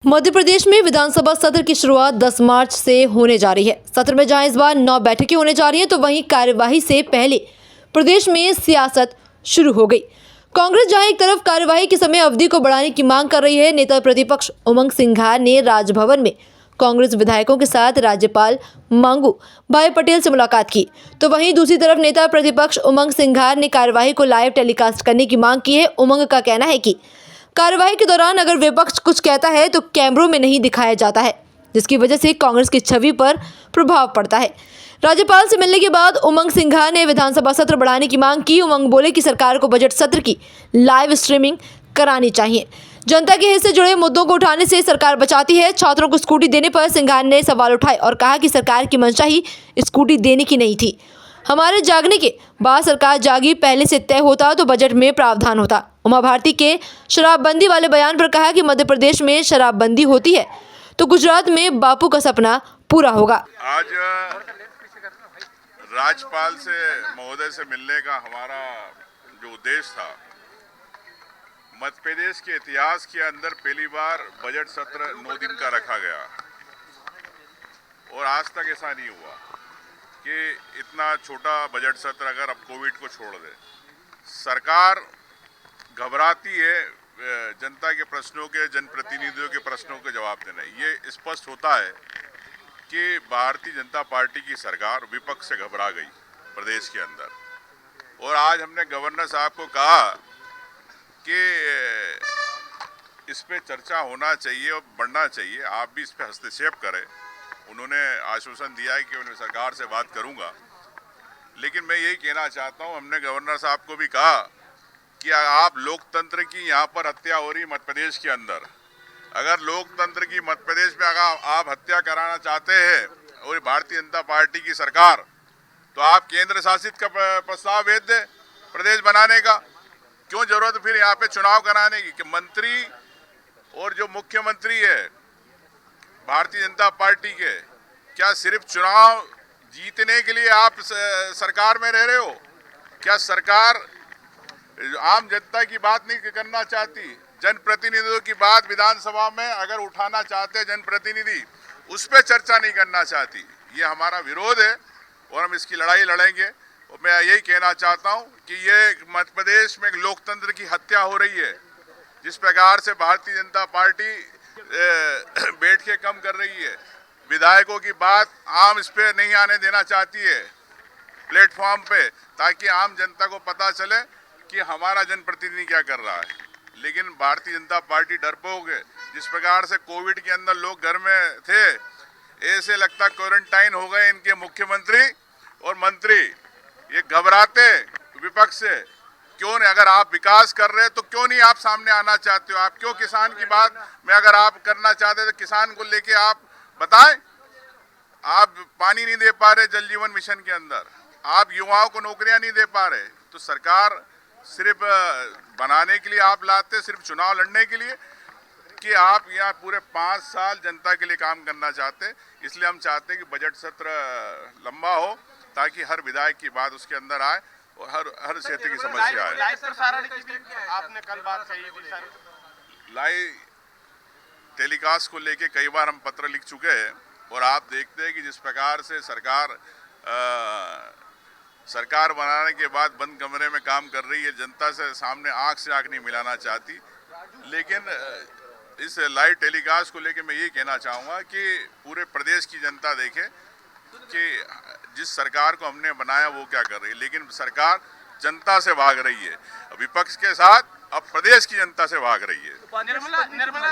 मध्य प्रदेश में विधानसभा सत्र की शुरुआत 10 मार्च से होने जा रही है। सत्र में जहां इस बार 9 बैठकें होने जा रही हैं, तो वहीं कार्यवाही से पहले प्रदेश में सियासत शुरू हो गई। कांग्रेस जहां एक तरफ कार्यवाही की समय अवधि को बढ़ाने की मांग कर रही है, नेता प्रतिपक्ष उमंग सिंघार ने राजभवन में कांग्रेस विधायकों के साथ राज्यपाल मंगू भाई पटेल से मुलाकात की, तो वहीं दूसरी तरफ नेता प्रतिपक्ष उमंग सिंघार ने कार्यवाही को लाइव टेलीकास्ट करने की मांग की है। उमंग का कहना है कि कार्यवाही के दौरान अगर विपक्ष कुछ कहता है तो कैमरों में नहीं दिखाया जाता है, जिसकी वजह से कांग्रेस की छवि पर प्रभाव पड़ता है। राज्यपाल से मिलने के बाद उमंग सिंघार ने विधानसभा सत्र बढ़ाने की मांग की। उमंग बोले कि सरकार को बजट सत्र की लाइव स्ट्रीमिंग करानी चाहिए। जनता के हित से जुड़े मुद्दों को उठाने से सरकार बचाती है। छात्रों को स्कूटी देने पर सिंघार ने सवाल उठाए और कहा कि सरकार की मंशा ही स्कूटी देने की नहीं थी। हमारे जागने के बाद सरकार जागी, पहले से तय होता तो बजट में प्रावधान होता। उमा भारती के शराबबंदी वाले बयान पर कहा कि मध्य प्रदेश में शराबबंदी होती है तो गुजरात में बापू का सपना पूरा होगा। आज राज्यपाल से महोदय से मिलने का हमारा जो उद्देश्य था, मध्य प्रदेश के इतिहास के अंदर पहली बार बजट सत्र 9 दिन का रखा गया और आज तक ऐसा नहीं हुआ कि इतना छोटा बजट सत्र अगर अब कोविड को छोड़ दे। सरकार घबराती है जनता के प्रश्नों के, जनप्रतिनिधियों के प्रश्नों के जवाब देना। ये स्पष्ट होता है कि भारतीय जनता पार्टी की सरकार विपक्ष से घबरा गई प्रदेश के अंदर। और आज हमने गवर्नर साहब को कहा कि इस पे चर्चा होना चाहिए और बढ़ना चाहिए, आप भी इस पे हस्तक्षेप करें। उन्होंने आश्वासन दिया है कि उन्हें सरकार से बात करूंगा, लेकिन मैं यही कहना चाहता हूं, हमने गवर्नर साहब को भी कहा कि आप लोकतंत्र की यहाँ पर हत्या हो रही मध्य प्रदेश के अंदर, अगर लोकतंत्र की मध्य प्रदेश में अगर आप हत्या कराना चाहते हैं और भारतीय जनता पार्टी की सरकार, तो आप केंद्र शासित का प्रस्ताव भेज दे प्रदेश बनाने का। क्यों जरूरत फिर यहाँ पे चुनाव कराने की? कि मंत्री और जो मुख्यमंत्री है भारतीय जनता पार्टी के, क्या सिर्फ चुनाव जीतने के लिए आप सरकार में रह रहे हो? क्या सरकार आम जनता की बात नहीं करना चाहती? जनप्रतिनिधियों की बात विधानसभा में अगर उठाना चाहते हैं जनप्रतिनिधि, उस पर चर्चा नहीं करना चाहती। ये हमारा विरोध है और हम इसकी लड़ाई लड़ेंगे। और मैं यही कहना चाहता हूं कि ये मध्य प्रदेश में लोकतंत्र की हत्या हो रही है। जिस प्रकार से भारतीय जनता पार्टी बैठ के कम कर रही है, विधायकों की बात आम इस पे नहीं आने देना चाहती है प्लेटफॉर्म पे, ताकि आम जनता को पता चले कि हमारा जनप्रतिनिधि क्या कर रहा है। लेकिन भारतीय जनता पार्टी डरपोक है। जिस प्रकार से कोविड के अंदर लोग घर में थे, ऐसे लगता क्वारंटाइन हो गए इनके मुख्यमंत्री और मंत्री। ये घबराते विपक्ष से क्यों नहीं? अगर आप विकास कर रहे हैं तो क्यों नहीं आप सामने आना चाहते हो? आप क्यों किसान की बात में अगर आप करना चाहते तो किसान को लेके आप बताएं। आप पानी नहीं दे पा रहे जल जीवन मिशन के अंदर, आप युवाओं को नौकरियां नहीं दे पा रहे, तो सरकार सिर्फ बनाने के लिए आप लाते, सिर्फ चुनाव लड़ने के लिए, कि आप यहाँ पूरे 5 साल जनता के लिए काम करना चाहते। इसलिए हम चाहते हैं कि बजट सत्र लंबा हो ताकि हर विधायक की बात उसके अंदर आए और हर क्षेत्र की समस्या आए। आपने कल बात कही थी सर, लाइव टेलीकास्ट को लेके कई बार हम पत्र लिख चुके हैं और आप देखते हैं कि जिस प्रकार से सरकार बनाने के बाद बंद कमरे में काम कर रही है, जनता से सामने आंख से आंख नहीं मिलाना चाहती। लेकिन इस लाइव टेलीकास्ट को लेके मैं ये कहना चाहूँगा कि पूरे प्रदेश की जनता देखे कि जिस सरकार को हमने बनाया वो क्या कर रही है। लेकिन सरकार जनता से भाग रही है, विपक्ष के साथ अब प्रदेश की जनता से भाग रही है। निर्मला